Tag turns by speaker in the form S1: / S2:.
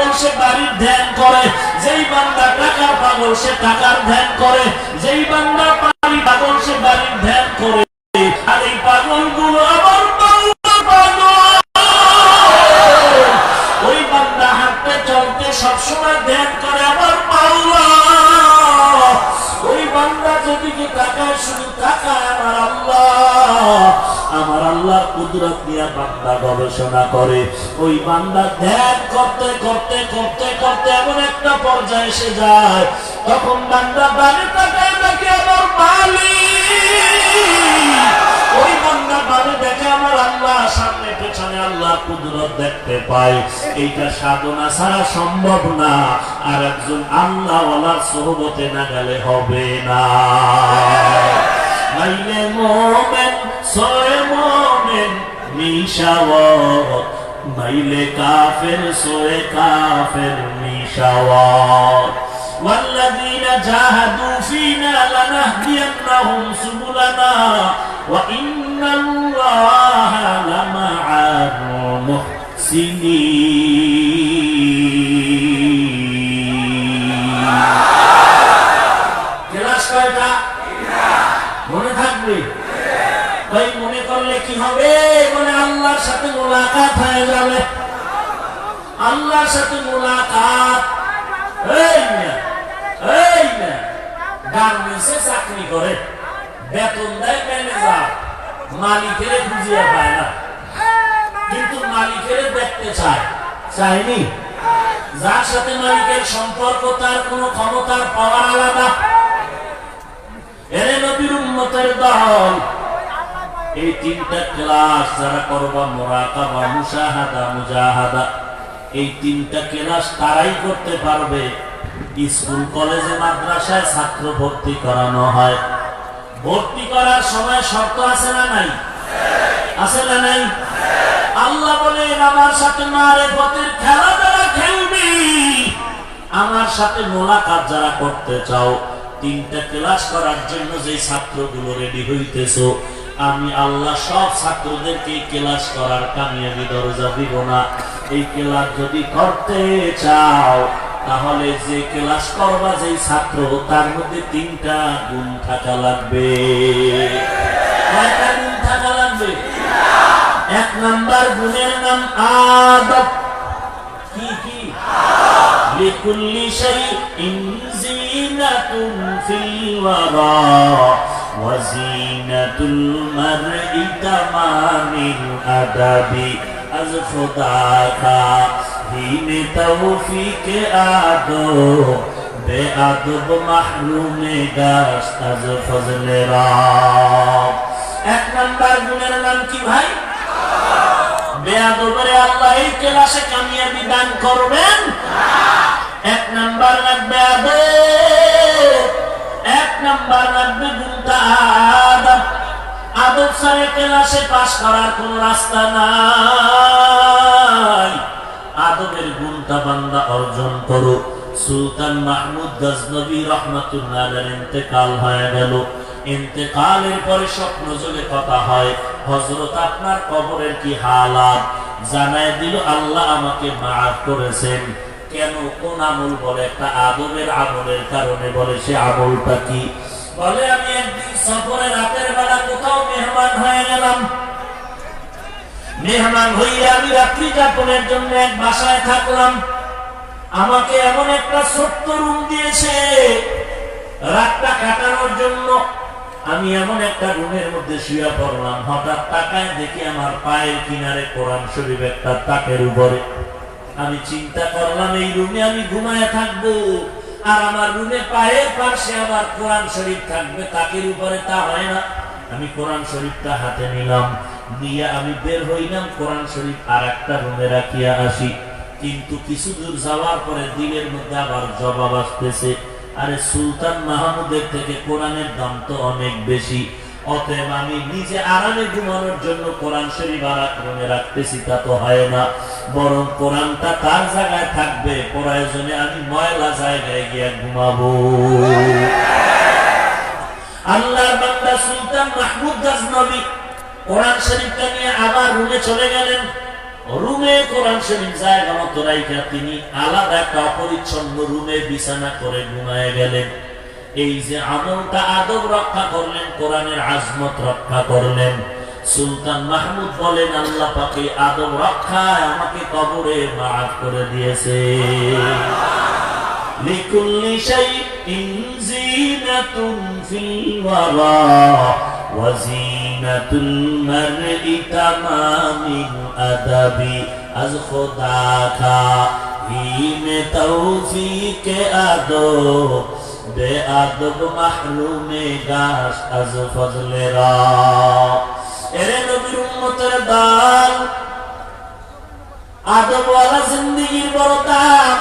S1: পাগল সে বাড়ির ধ্যান করে, যেই বান্দা টাকার পাগল সে টাকার ধ্যান করে, যেই বান্দা বাড়ি পাগল সে বাড়ির ধ্যান করে। আর এই পাগলগুলো আবার পাগল, ওই বান্দা হাঁটতে চলতে সবসময় ধ্যান করে আবার পাওয়া। ওই বান্দা যদি তাকায় শুধু তাকায় আমার আল্লাহ কুদরত নিয়ে বান্দা গবেষণা করে। ওই বান্দা ধ্যান করতে করতে করতে করতে এমন একটা পর্যায়ে এসে যায়, তখন বান্দা বাড়ি তাকায় দেখে আমার মালিক, ওই বান্দা বাড়ি দেখে আমার আল্লাহ, সামনে পেছনে আল্লাহ কুদরত দেখতে পায়। এইটা সাধনা ছাড়া সম্ভব না, আর একজন আল্লাহওয়ালার সোহবতে না গেলে হবে না। মাইলে মোমেন সোয়ে মোমেন মিশাওয়াত, মাইলে কাফের সোয়ে কাফের মিশাওয়াত। والذين جاهدوا فينا لنهدينهم سبلنا وإن الله لمع المحسنين। ক্লাস কয়টা মনে থাকবে? ভাই মনে করলে কি হবে? মানে আল্লাহর সাথে মোলাকাত হয়ে যাবে। আল্লাহর সাথে মোলাকাত। গার্মেন্টসে চাকরি করে, বেতন দেয় ম্যানেজার, মালিকের খুঁজিয়ে পায় না, কিন্তু মালিকের দেখতে চায়, চায়নি? যার সাথে মালিকের সম্পর্ক তার কোনো ক্ষমতার পাওয়ার আলাদা। এরে নবীর উম্মতের দল, এই তিনটা ক্লাস যারা করবা, মুরাকাবা, মুশাহাদা, মুজাহাদা, এই তিনটা ক্লাস তারাই করতে পারবে। স্কুল কলেজে মাদ্রাসায় ছাত্র ভর্তি করানো হয়, ভর্তি করার সময় শর্ত আছে না নাই? আছে না নাই? আল্লাহ বলেন আমার সাথে মারেফতের খেলা যারা খেলবি, আমার সাথে মোলাকাত যারা করতে চাও, তিনটা ক্লাস করার জন্য যে ছাত্রগুলো রেডি হইতেছো, আমি আল্লাহ সব ছাত্রদেরকে ক্লাস করার কামিয়াবি দরজা দিব না। এই ক্লাস যদি করতে চাও, তাহলে যে ক্লাস করবা যেই ছাত্র, তার মধ্যে তিনটা গুণ থাকা লাগবে। কয়টা গুণ থাকা লাগবে? এক নাম্বার গুণের নাম আদব। কি কি? লিকুল্লি শাইইন জিনাতুন ফিল ওয়ারা ওয়া জিনাতুল মারই তামামিল আদাবি আজ খুদাকা হিনে তৌফিক আদো বেআদব মাহরুমে গাস আজ ফজলে রাব। এক নাম্বার গুণের নাম কি ভাই? বেয়াদবরে আল্লাহ এই ক্লাসে কামিয়াবি দান করবেন। এক নাম্বার লাগবে আদব, এক নাম্বার লাগবে গুণটা আদব। আদব ছাড়া ক্লাসে পাস করার কোন রাস্তা নাই। আদবের গুণটা বান্দা অর্জন করো। সুলতান মাহমুদ গজনবী রহমাতুল্লাহ আলাইহির ইন্তেকাল হয়ে গেল। ইন্তেকালের পরে স্বপ্ন যোগে কথা হয়, হযরত আপনার কবরের কি হালাত জানায় দিল। আল্লাহ আমাকে মাফ করেছেন। কেন? কোন আমল? বলে একটা আদবের আমলের কারণে। বলে সে আমলটা কি? বলে আমি একদিন সফরে রাতের বেলা কোথাও মেহমান হয়ে গেলাম। মেহমান হইয়া আমি রাত্রি যাপনের জন্য এক বাসায় থাকলাম। আমাকে এমন একটা ছোট্ট রুম দিয়েছে রাতটা কাটানোর জন্য। আমি এমন একটা রুমের মধ্যে শুয়ে পড়লাম। হঠাৎ তাকায় দেখি আমার পায়ের কিনারে কোরআন শরীফ একটা তাকের উপরে। আমি চিন্তা করলাম এই রুমে আমি ঘুমায় থাকবো, আর আমার রুমে পায়ের পাশে আমার কোরআন শরীফ থাকবে তাকের উপরে। তা হয় না। আমি কোরআন শরীফটা হাতে নিলাম, নিয়ে আমি বের হইলাম। কোরআন শরীফ আর একটা রুমে রাখিয়া আসি। কিন্তু কিছু দূর যাওয়ার পরে দিলের মধ্যে আবার জবাব আসতেছে, আরে সুলতান মাহমুদের থেকে কোরআনের দাম তো অনেক বেশি, অতএব আমি নিজে আরামে ঘুমানোর জন্য কোরআন শরীফ আর এক রুমে রাখতেছি। তা তো হয় না, বরং কোরআনটা তার জায়গায় থাকবে, প্রয়োজনে আমি ময়লা জায়গায় গিয়ে ঘুমাবো। আল্লাহর বান্দা সুলতান মাহমুদ গজনবী কোরআন শরীফটা নিয়ে আবার রুমে চলে গেলেন। রুমে কোরআন শরীফ জায়গা মতো রাইখা তিনি আলাদা একটা অপরিচ্ছন্ন রুমে বিছানা করে ঘুমায় গেলেন। এই যে আমলটা আদব রক্ষা করলেন, কোরআনের আজমত রক্ষা করলেন। সুলতান মাহমুদ বলেন, আল্লাহ পাকে আদব রক্ষায় আমাকে কবরে মাফ করে দিয়েছে। লিকুল্লি শাইইন জিনাতুন ফিল ওয়ারা ওয়া জিনাতুল মারই তামামিল আদাবি আজ খুদা কা হিমে তৌফিকে আদব বেআদব মাহরুমে গাশ আজ ফজলে রা। এরে নবীর উম্মতের দল, আদবওয়ালা জিন্দেগির বড় দাম।